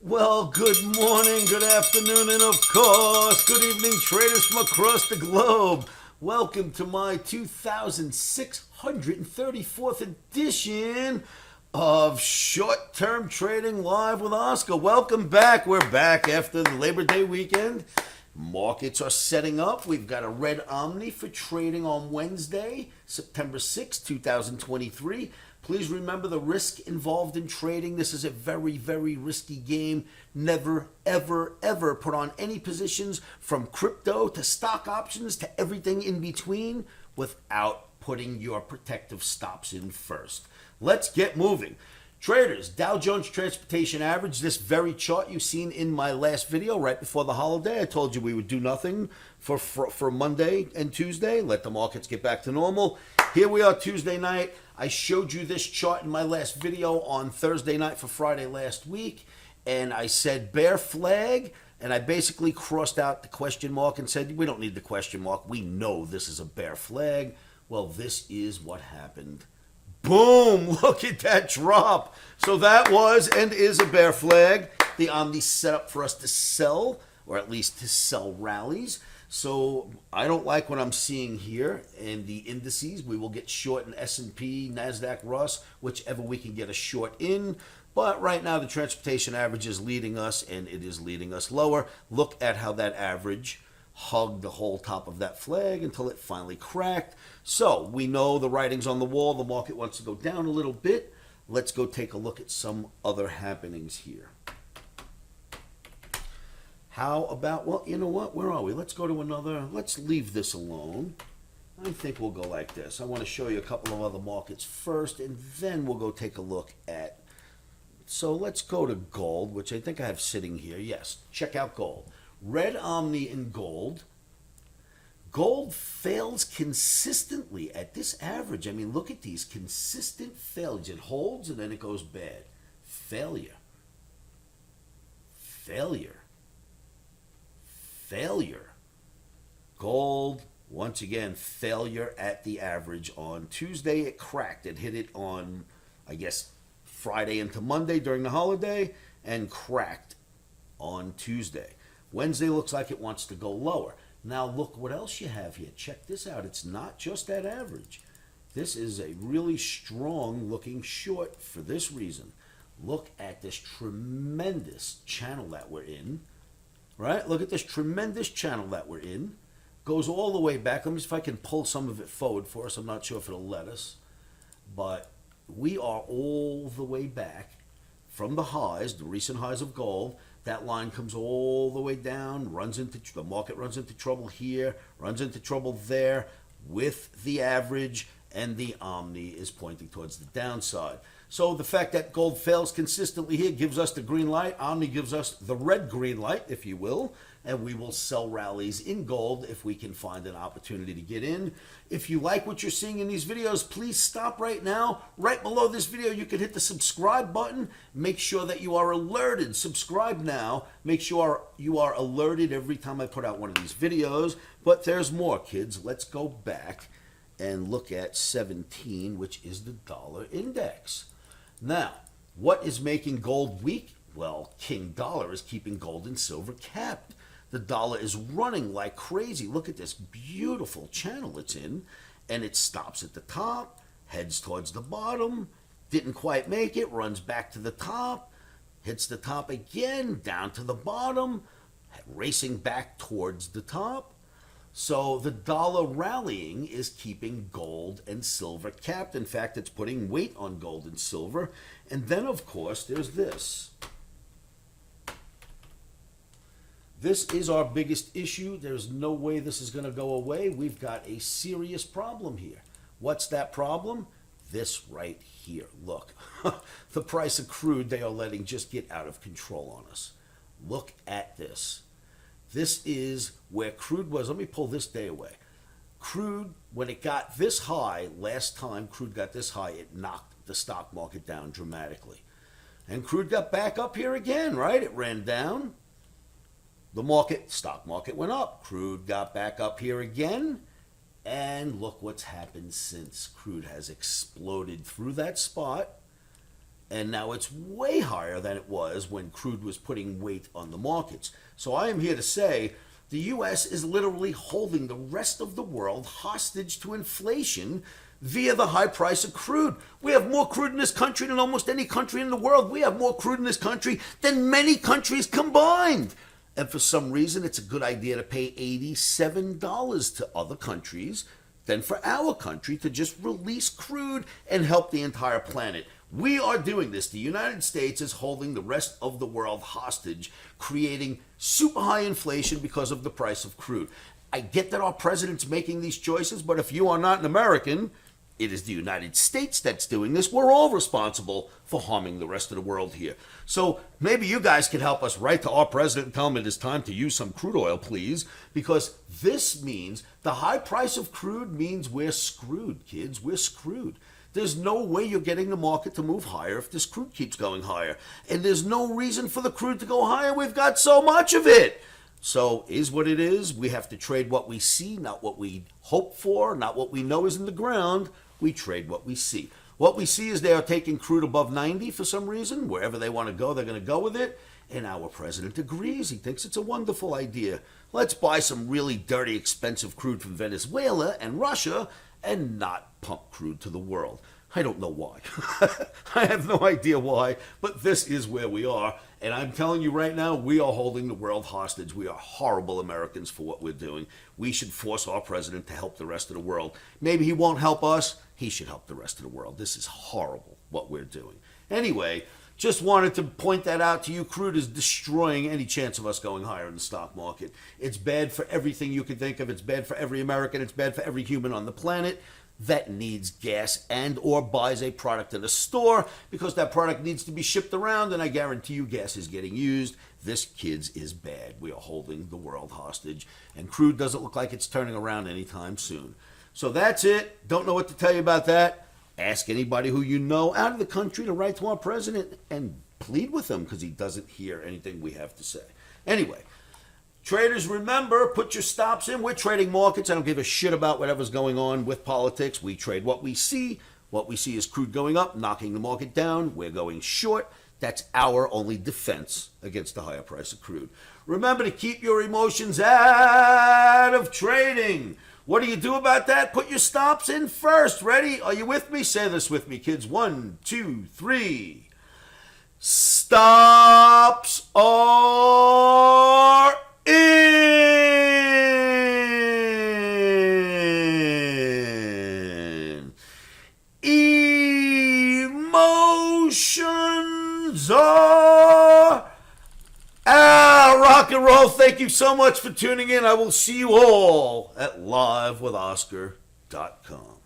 Well, good morning, good afternoon, and of course, good evening, traders from across the globe. Welcome to my 2634th edition of Short Term Trading Live with Oscar. Welcome back. We're back after the Labor Day weekend. Markets are setting up. We've got a red Omni for trading on Wednesday, September 6th, 2023. Please remember the risk involved in trading. This is a very, very risky game. Never, ever, ever put on any positions from crypto to stock options to everything in between without putting your protective stops in first. Let's get moving. Traders, Dow Jones Transportation Average, this very chart you've seen in my last video right before the holiday. I told you we would do nothing for Monday and Tuesday, let the markets get back to normal. Here we are Tuesday night. I showed you this chart in my last video on Thursday night for Friday last week, and I said bear flag, and I basically crossed out the question mark and said we don't need the question mark. We know this is a bear flag. Well, this is what happened. Boom! Look at that drop. So that was and is a bear flag. The Omni set up for us to sell, or at least to sell rallies. So I don't like what I'm seeing here in the indices. We will get short in S&P, NASDAQ, Russ, whichever we can get a short in. But right now the transportation average is leading us, and it is leading us lower. Look at how that average hugged the whole top of that flag until it finally cracked. So we know the writing's on the wall. The market wants to go down a little bit. Let's go take a look at some other happenings here. How about, well, you know what? Where are we? Let's go to another. Let's leave this alone. I think we'll go like this. I want to show you a couple of other markets first, and then we'll go take a look at. So let's go to gold, which I think I have sitting here. Yes, check out gold. Red Omni in gold. Gold fails consistently at this average. I mean, look at these consistent failures. It holds and then it goes bad. Failure. Failure. Failure. Gold, once again, failure at the average. On Tuesday, it cracked. It hit it on, I guess, Friday into Monday during the holiday and cracked on Tuesday. Wednesday looks like it wants to go lower. Now look what else you have here. Check this out. It's not just that average. This is a really strong looking short for this reason. Look at this tremendous channel that we're in. Right? Look at this tremendous channel that we're in. Goes all the way back. Let me see if I can pull some of it forward for us. I'm not sure if it'll let us. But we are all the way back from the highs, the recent highs of gold. That line comes all the way down, the market runs into trouble here, runs into trouble there with the average, and the Omni is pointing towards the downside. So the fact that gold fails consistently here gives us the green light. Omni gives us the red-green light, if you will, and we will sell rallies in gold if we can find an opportunity to get in. If you like what you're seeing in these videos, please stop right now. Right below this video, you can hit the subscribe button. Make sure that you are alerted. Subscribe now. Make sure you are alerted every time I put out one of these videos. But there's more, kids. Let's go back and look at 17, which is the dollar index. Now, what is making gold weak? Well, King Dollar is keeping gold and silver capped. The dollar is running like crazy. Look at this beautiful channel it's in. And it stops at the top, heads towards the bottom, didn't quite make it, runs back to the top, hits the top again, down to the bottom, racing back towards the top. So the dollar rallying is keeping gold and silver capped. In fact, it's putting weight on gold and silver. And then, of course, there's this. This is our biggest issue. There's no way this is going to go away. We've got a serious problem here. What's that problem? This right here. Look, the price of crude they are letting just get out of control on us. Look at this. This is where crude was. Let me pull this day away. Crude, when it got this high, last time crude got this high, it knocked the stock market down dramatically. And crude got back up here again, right? It ran down. The stock market went up. Crude got back up here again. And look what's happened since. Crude has exploded through that spot And now it's way higher than it was when crude was putting weight on the markets. So I am here to say the U.S. is literally holding the rest of the world hostage to inflation via the high price of crude. We have more crude in this country than almost any country in the world. We have more crude in this country than many countries combined. And for some reason, it's a good idea to pay $87 to other countries than for our country to just release crude and help the entire planet. We are doing this. The United States is holding the rest of the world hostage, creating super high inflation because of the price of crude. I get that our president's making these choices, but if you are not an American, it is the United States that's doing this. We're all responsible for harming the rest of the world here. So maybe you guys can help us write to our president and tell him it is time to use some crude oil, please, because this means the high price of crude means we're screwed, kids. We're screwed. There's no way you're getting the market to move higher if this crude keeps going higher. And there's no reason for the crude to go higher. We've got so much of it. So is what it is. We have to trade what we see, not what we hope for, not what we know is in the ground. We trade what we see. What we see is they are taking crude above 90 for some reason. Wherever they want to go, they're going to go with it. And our president agrees. He thinks it's a wonderful idea. Let's buy some really dirty, expensive crude from Venezuela and Russia and not pump crude to the world. I don't know why. I have no idea why, but this is where we are. And I'm telling you right now, we are holding the world hostage. We are horrible Americans for what we're doing. We should force our president to help the rest of the world. Maybe he won't help us. He should help the rest of the world. This is horrible what we're doing. Anyway, just wanted to point that out to you. Crude is destroying any chance of us going higher in the stock market. It's bad for everything you can think of. It's bad for every American. It's bad for every human on the planet that needs gas and or buys a product in a store because that product needs to be shipped around, and I guarantee you gas is getting used. This, kids, is bad. We are holding the world hostage, and crude doesn't look like it's turning around anytime soon. So that's it. Don't know what to tell you about that. Ask anybody who you know out of the country to write to our president and plead with him because he doesn't hear anything we have to say. Anyway, traders, remember, put your stops in. We're trading markets. I don't give a shit about whatever's going on with politics. We trade what we see. What we see is crude going up, knocking the market down. We're going short. That's our only defense against the higher price of crude. Remember to keep your emotions out of trading. What do you do about that? Put your stops in first. Ready? Are you with me? Say this with me, kids. 1, 2, 3. Stops are in. Emotions are out. Rock and roll. Thank you so much for tuning in. I will see you all at livewithoscar.com.